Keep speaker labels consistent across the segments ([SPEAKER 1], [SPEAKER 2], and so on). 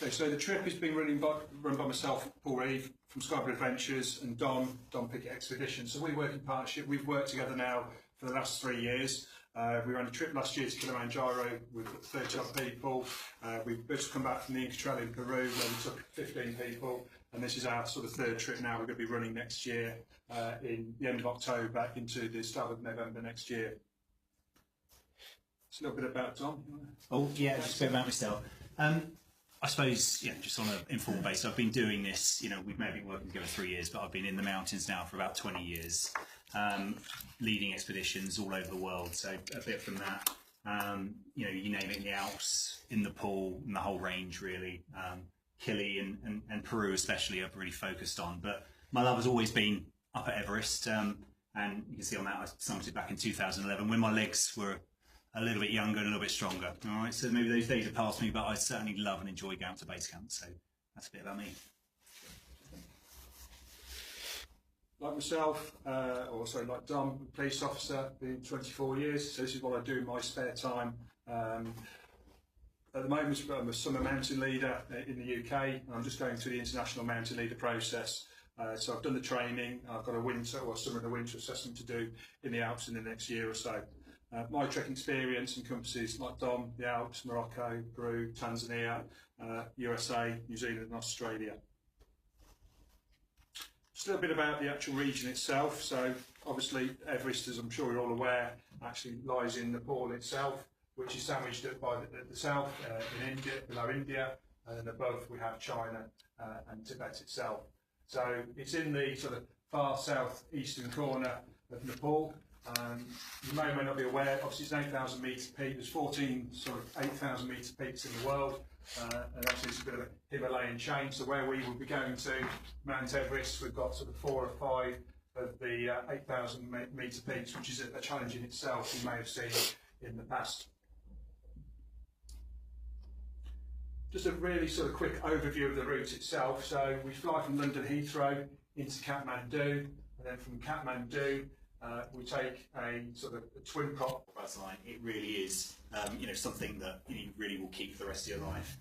[SPEAKER 1] Okay, so the trip is being run by myself, Paul Reeve from Skybird Adventures, and Don Pickett Expedition. So we work in partnership. We've worked together now for the last 3 years. We ran a trip last year to Kilimanjaro with 30 odd people. We've just come back from the Inca Trail in Peru where we took 15 people, and this is our sort of third trip now. We're going to be running next year in the end of October into the start of November next year. Just a little bit about Don.
[SPEAKER 2] Oh yeah, just a bit about myself. I suppose, just on an informal basis, I've been doing this, we've maybe been working together 3 years, but I've been in the mountains now for about 20 years, leading expeditions all over the world. So a bit from that, you name it, in the Alps, in Nepal, and the whole range really. Kili and Peru especially I've really focused on. But my love has always been up at Everest, and you can see on that I summited back in 2011 when my legs were a little bit younger and a little bit stronger. All right, so maybe those days have passed me, but I certainly love and enjoy going to base camp. So that's a bit about me.
[SPEAKER 1] Like myself, like Dom, police officer, been 24 years. So this is what I do in my spare time. At the moment, I'm a summer mountain leader in the UK, and I'm just going through the international mountain leader process. So I've done the training. I've got a winter or summer and a winter assessment to do in the Alps in the next year or so. My trekking experience encompasses, like Dom, the Alps, Morocco, Peru, Tanzania, USA, New Zealand and Australia. Just a little bit about the actual region itself. So obviously Everest, as I'm sure you're all aware, actually lies in Nepal itself, which is sandwiched by the south in India, below India, and then above we have China and Tibet itself. So it's in the sort of far southeastern corner of Nepal. You may or may not be aware, obviously it's an 8,000 metre peak. There's 14 sort of 8,000 metre peaks in the world, and obviously it's a bit of a Himalayan chain. So where we will be going to Mount Everest, we've got sort of 4 or 5 of the 8,000 metre peaks, which is a challenge in itself. You may have seen in the past. Just a really sort of quick overview of the route itself. So we fly from London Heathrow into Kathmandu, and then from Kathmandu we take a sort of a twin prop.
[SPEAKER 2] It really is, something that you really will keep for the rest of your life.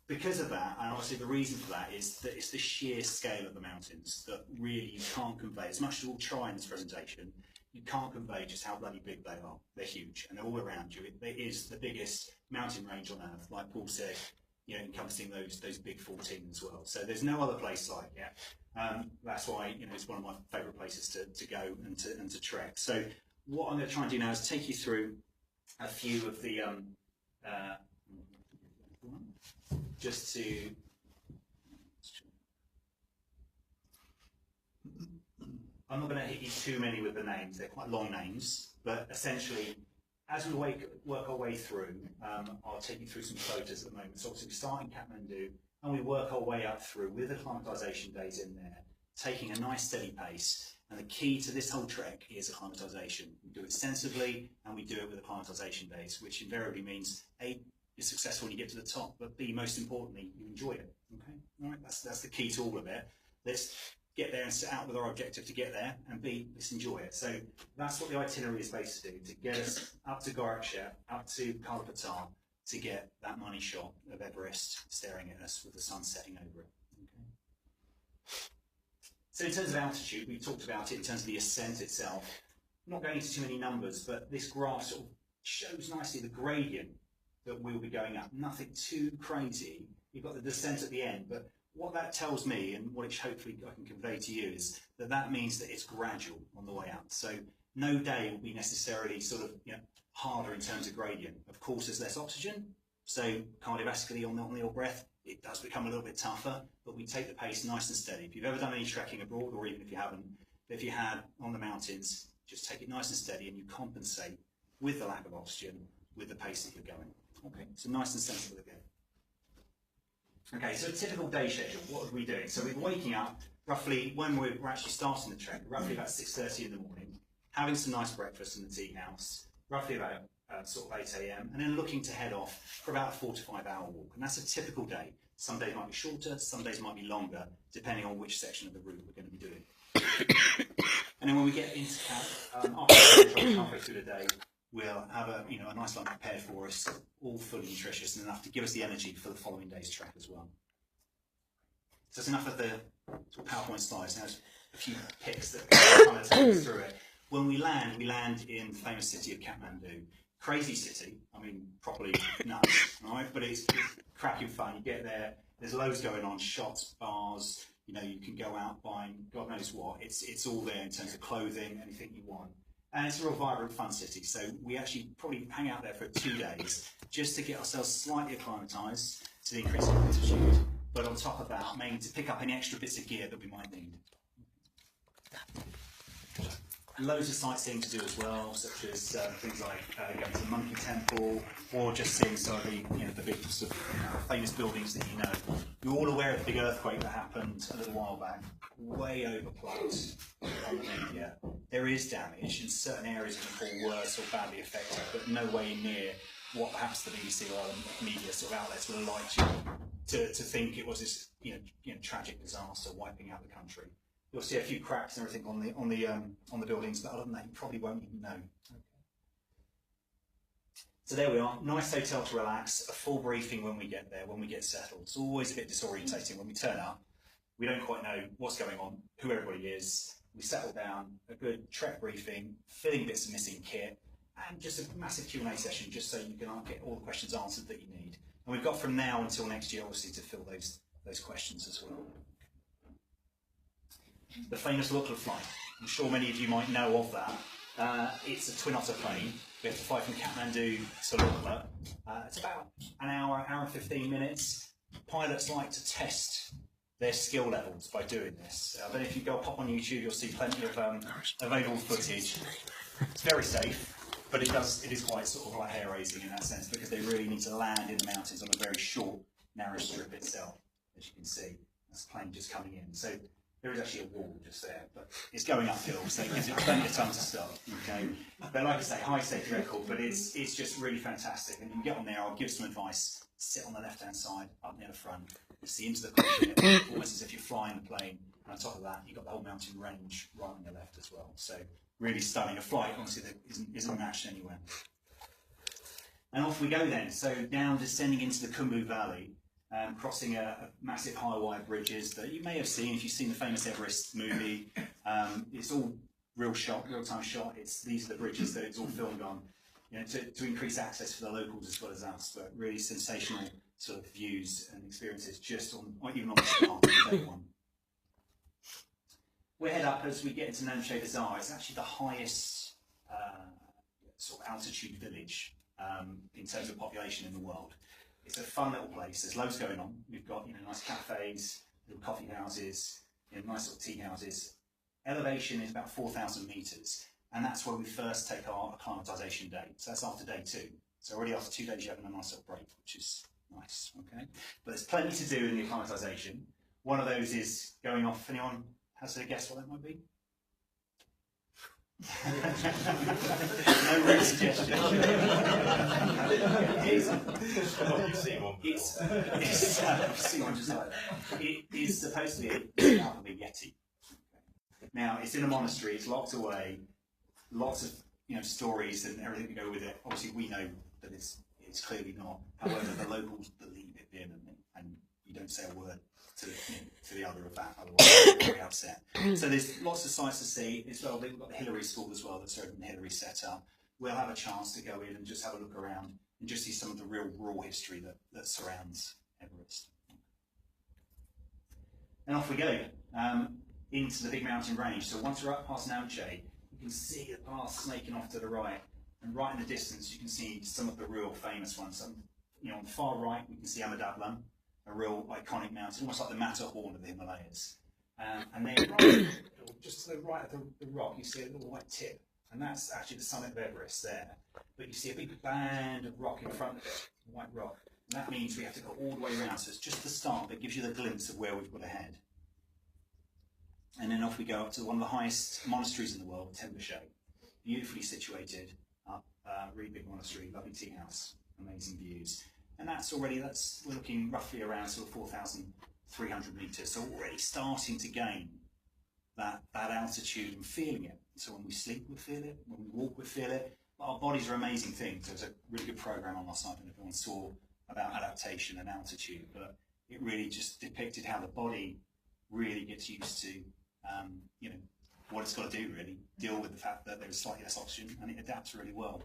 [SPEAKER 2] Because of that, and obviously the reason for that is that it's the sheer scale of the mountains that really you can't convey. As much as we'll try in this presentation, you can't convey just how bloody big they are. They're huge, and they're all around you. It is the biggest mountain range on earth, like Paul said, encompassing those big 14 as well. So there's no other place like it. That's why it's one of my favourite places to go and to trek. So what I'm going to try and do now is take you through a few of the just to I'm not going to hit you too many with the names. They're quite long names, but essentially as we work our way through, I'll take you through some photos at the moment. So obviously we start in Kathmandu and we work our way up through with acclimatisation days in there, taking a nice steady pace. And the key to this whole trek is acclimatisation. We do it sensibly and we do it with acclimatisation days, which invariably means A, you're successful when you get to the top, but B, most importantly, you enjoy it. Okay, all right, that's the key to all of it. Let's get there and set out with our objective to get there, and B, let's enjoy it. So that's what the itinerary is based to do, to get us up to Gorakshep, up to Kalapatar, to get that money shot of Everest staring at us with the sun setting over it. Okay. So in terms of altitude, we've talked about it in terms of the ascent itself. I'm not going into too many numbers, but this graph sort of shows nicely the gradient that we'll be going up. Nothing too crazy. You've got the descent at the end, but what that tells me, and what it hopefully I can convey to you, is that means that it's gradual on the way up. So no day will be necessarily sort of harder in terms of gradient. Of course, there's less oxygen, so cardiovascularly on the old breath, it does become a little bit tougher, but we take the pace nice and steady. If you've ever done any trekking abroad, or even if you haven't, if you had on the mountains, just take it nice and steady and you compensate with the lack of oxygen with the pace that you're going. Okay, so nice and sensible again. Okay, so a typical day schedule, what are we doing? So we're waking up roughly when we're actually starting the trek, roughly about 6:30 in the morning, having some nice breakfast in the tea house, roughly about sort of 8 AM, and then looking to head off for about a 4 to 5 hour walk. And that's a typical day. Some days might be shorter, some days might be longer, depending on which section of the route we're going to be doing. And then when we get into camp, after halfway through the day, we'll have a a nice lunch prepared for us, all fully nutritious and enough to give us the energy for the following day's trek as well. So that's enough of the sort of PowerPoint slides. Now, there's a few pics that kind of take us through it. When we land in the famous city of Kathmandu. Crazy city, I mean, properly nuts, right? But it's cracking fun. You get there, there's loads going on, shops, bars, you can go out buying God knows what. It's all there in terms of clothing, anything you want. And it's a real vibrant, fun city. So we actually probably hang out there for 2 days just to get ourselves slightly acclimatised to the increasing altitude. But on top of that, maybe to pick up any extra bits of gear that we might need. Loads of sightseeing to do as well, such as things like going to the Monkey Temple, or just seeing some of the big sort of famous buildings that you know. You're all aware of the big earthquake that happened a little while back, way overplugged on India. There is damage, and certain areas can fall worse or badly affected, but no way near what perhaps the BBC or other media sort of outlets would have liked you to think it was this tragic disaster wiping out the country. You'll see a few cracks and everything on the buildings, but other than that, you probably won't even know. Okay. So there we are. Nice hotel to relax. A full briefing when we get there, when we get settled. It's always a bit disorientating when we turn up. We don't quite know what's going on, who everybody is. We settle down. A good trek briefing, filling bits of missing kit, and just a massive Q&A session, just so you can get all the questions answered that you need. And we've got from now until next year, obviously, to fill those questions as well. The famous Lukla flight. I'm sure many of you might know of that. It's a twin otter plane. We have to fly from Kathmandu to Lukla. It's about an hour and 15 minutes. Pilots like to test their skill levels by doing this. But if you go pop on YouTube, you'll see plenty of available footage. It's very safe, but it is quite sort of like hair-raising in that sense, because they really need to land in the mountains on a very short, narrow strip itself, as you can see. That's the plane just coming in. So there is actually a wall just there, but it's going uphill, so it gives it plenty of time to stop. Okay, but like I say, high safety record, but it's just really fantastic. And you can get on there. I'll give some advice. Sit on the left-hand side, up near the front. You see into the cockpit, almost as if you're flying the plane. And on top of that, you've got the whole mountain range right on your left as well. So really stunning. A flight, obviously, that isn't matched anywhere. And off we go then. So down, descending into the Khumbu Valley. Crossing a massive high-wire bridges that you may have seen if you've seen the famous Everest movie. It's all real-time shot. These are the bridges that it's all filmed on, to increase access for the locals as well as us. But really sensational sort of views and experiences just even on the start of day one. We head up as we get into Namche Bazaar. It's actually the highest sort of altitude village in terms of population in the world. It's a fun little place. There's loads going on. We've got nice cafes, little coffee houses, nice little tea houses. Elevation is about 4,000 metres, and that's where we first take our acclimatisation day. So that's after day 2. So already after 2 days, you're having a nice little break, which is nice. Okay, but there's plenty to do in the acclimatisation. One of those is going off. Anyone has a guess what that might be? No real suggestion.
[SPEAKER 3] You've seen one before.
[SPEAKER 2] I've seen one just like that. It is supposed to be out of a Yeti. Now, it's in a monastery, it's locked away, lots of stories and everything to go with it. Obviously, we know that it's clearly not. However, the locals believe it vehemently, and you don't say a word to the other of that, otherwise they're very upset. So there's lots of sights to see as well. We've got the Hillary School as well that's open, Hillary set up. We'll have a chance to go in and just have a look around and just see some of the real raw history that surrounds Everest. And off we go into the big mountain range. So once we're up past Namche, you can see the path snaking off to the right, and right in the distance you can see some of the real famous ones. On the far right we can see Amadablam, a real iconic mountain, almost like the Matterhorn of the Himalayas. And then right, just to the right of the rock, you see a little white tip, and that's actually the summit of Everest there. But you see a big band of rock in front of it, white rock. And that means we have to go all the way around, so it's just the start, but it gives you the glimpse of where we've got to head. And then off we go up to one of the highest monasteries in the world, Tempeshe. Beautifully situated, really big monastery, lovely tea house, amazing views. And we're looking roughly around sort of 4,300 metres, so already starting to gain that altitude and feeling it. So when we sleep, we feel it, when we walk, we feel it. our bodies are amazing things. There was a really good program on last night, and everyone saw about adaptation and altitude, but it really just depicted how the body really gets used to, you know, what it's got to do, really deal with the fact that there's slightly less oxygen, and it adapts really well.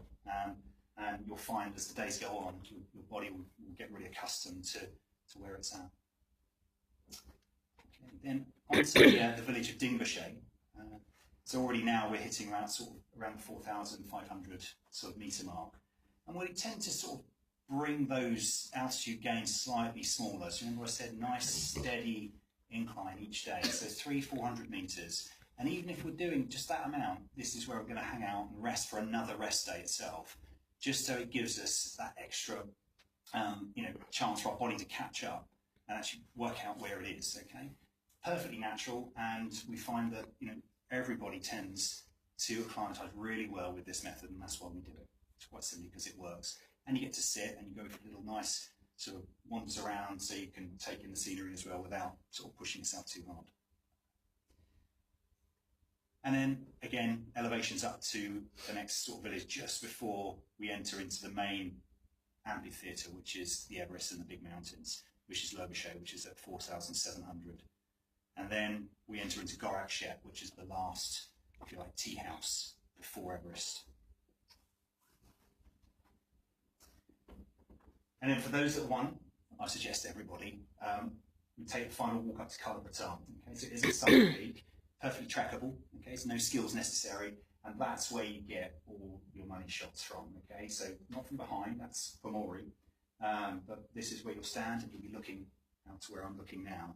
[SPEAKER 2] And you'll find as the days go on, your body will get really accustomed to where it's at. Okay, then on to the village of Dingbashay. So already now we're hitting around the 4,500 sort of metre mark, and we tend to sort of bring those altitude gains slightly smaller. So remember I said nice steady incline each day, so 300-400 metres. And even if we're doing just that amount, this is where we're going to hang out and rest for another rest day itself, just so it gives us that extra, you know, chance for our body to catch up and actually work out where it is. Okay, perfectly natural, and we find that, you know, everybody tends to acclimatise really well with this method, and that's why we do it. It's quite simply because it works, and you get to sit and you go for little nice sort of wanders around, so you can take in the scenery as well without sort of pushing yourself too hard. And then again, elevations up to the next sort of village just before we enter into the main amphitheatre, which is the Everest and the big mountains, which is Loboshay, which is at 4,700. And then we enter into Gorakshet, which is the last, if you like, tea house before Everest. And then for those that want, I suggest to everybody, we take the final walk up to Kala Patal. Okay, so it is a summit peak, perfectly trackable. Okay, so no skills necessary, and that's where you get all your money shots from. Okay, so not from behind, that's for Maury, but this is where you'll stand, and you'll be looking out to where I'm looking now.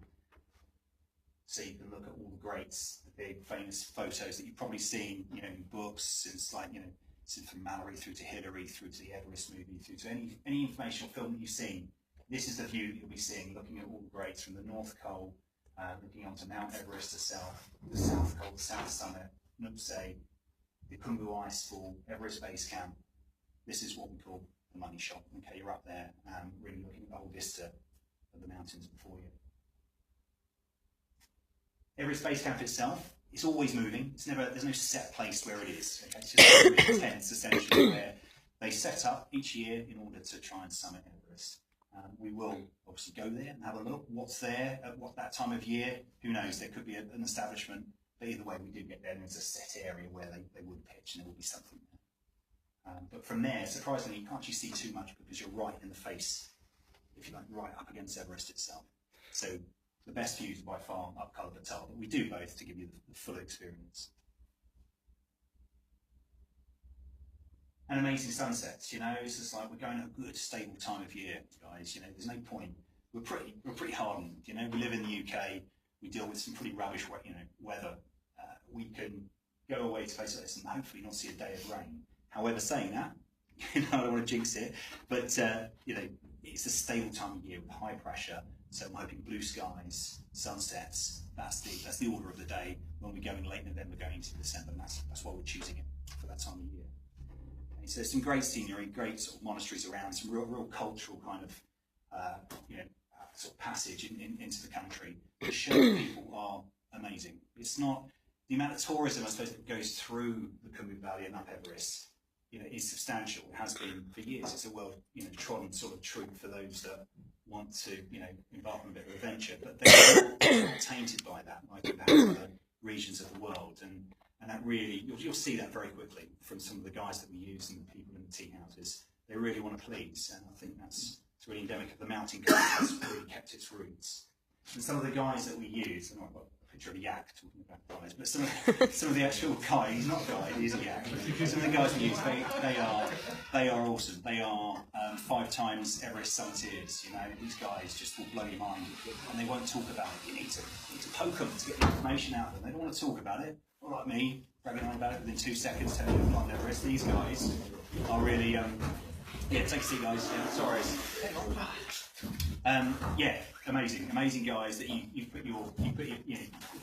[SPEAKER 2] So you can look at all the greats, the big famous photos that you've probably seen, you know, in books, since like, you know, since from Mallory through to Hillary, through to the Everest movie, through to any informational film that you've seen. This is the view that you'll be seeing, looking at all the greats from the North Col, looking onto Mount Everest itself, the South Col, the South Summit, Nuptse, the Khumbu Icefall, Everest Base Camp. This is what we call the money shot. Okay, you're up there, really looking at the whole vista of the mountains before you. Everest Base Camp itself, it's always moving. It's never, there's no set place where it is. Okay? It's just tents essentially where they set up each year in order to try and summit Everest. We will obviously go there and have a look. What's there at that time of year? Who knows? There could be an establishment. But either way, we do get there, and there's a set area where they would pitch, and there will be something there. But from there, surprisingly, you can't actually see too much because you're right in the face, if you like, right up against Everest itself. So the best views by far up Kala Patal, but we do both to give you the full experience. And amazing sunsets, you know, it's just like we're going at a good stable time of year, guys, you know, there's no point. We're pretty hardened, you know, we live in the UK, we deal with some pretty rubbish, you know, weather. We can go away to places like this and hopefully not see a day of rain. However, saying that, you know, I don't want to jinx it, but, you know, it's a stable time of year with high pressure. So I'm hoping blue skies, sunsets, that's the order of the day when we go in late November going into December, and that's why we're choosing it for that time of year. Okay, so some great scenery, great sort of monasteries around, some real cultural kind of you know, sort of passage into the country. The show people are amazing. It's not, the amount of tourism I suppose that goes through the Khumbu Valley and up Everest, you know, is substantial. It has been for years. It's a well, you know, trodden sort of troop for those that want to, you know, embark on a bit of adventure, but they're not tainted by that, like other regions of the world, and that really, you'll see that very quickly from some of the guys that we use and the people in the tea houses. They really want to please, and I think it's really endemic of the mountain culture that's really kept its roots. And some of the guys that we use, and I've got a picture of a yak talking about guys, but some of the actual guys, he's not a guy, he's a yak. Some of the guys we use, they are awesome. They are 5 times Everest summiteers, you know, these guys just will blow your mind, and they won't talk about it. You need to poke them to get the information out of them. They don't want to talk about it, not like me, bragging on about it within 2 seconds, telling you to climb Everest. These guys are really, yeah, take a seat guys, yeah, sorry. Yeah, amazing guys that you put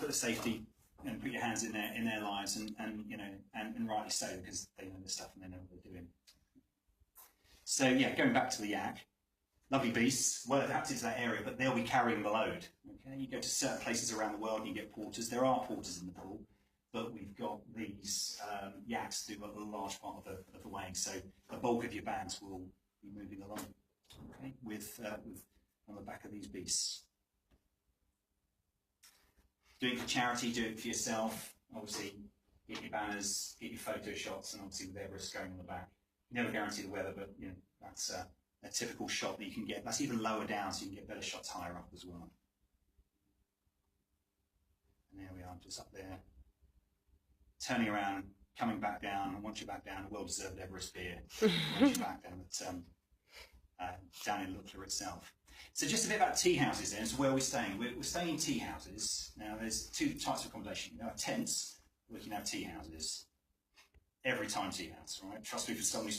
[SPEAKER 2] the safety and put your hands in their lives, and you know, and rightly so, because they know the stuff and they know what they're doing. So yeah, going back to the yak, lovely beasts, well adapted to that area, but they'll be carrying the load. Okay, you go to certain places around the world and you get porters. There are porters in the pool, but we've got these yaks do a large part of the weighing. So the bulk of your bands will be moving along, okay, with on the back of these beasts. Doing it for charity, do it for yourself. Obviously, get your banners, get your photo shots, and obviously with Everest going on the back. You never guarantee the weather, but you know that's a typical shot that you can get. That's even lower down, so you can get better shots higher up as well. And there we are, just up there, turning around, coming back down, and once you're back down, a well-deserved Everest beer. Once you're back down down in Lukla itself. So just a bit about tea houses then. So where are we staying? We're staying in tea houses. Now there's two types of accommodation. There are tents, we can have tea houses. Every time tea house, right? Trust me, for somebody who spent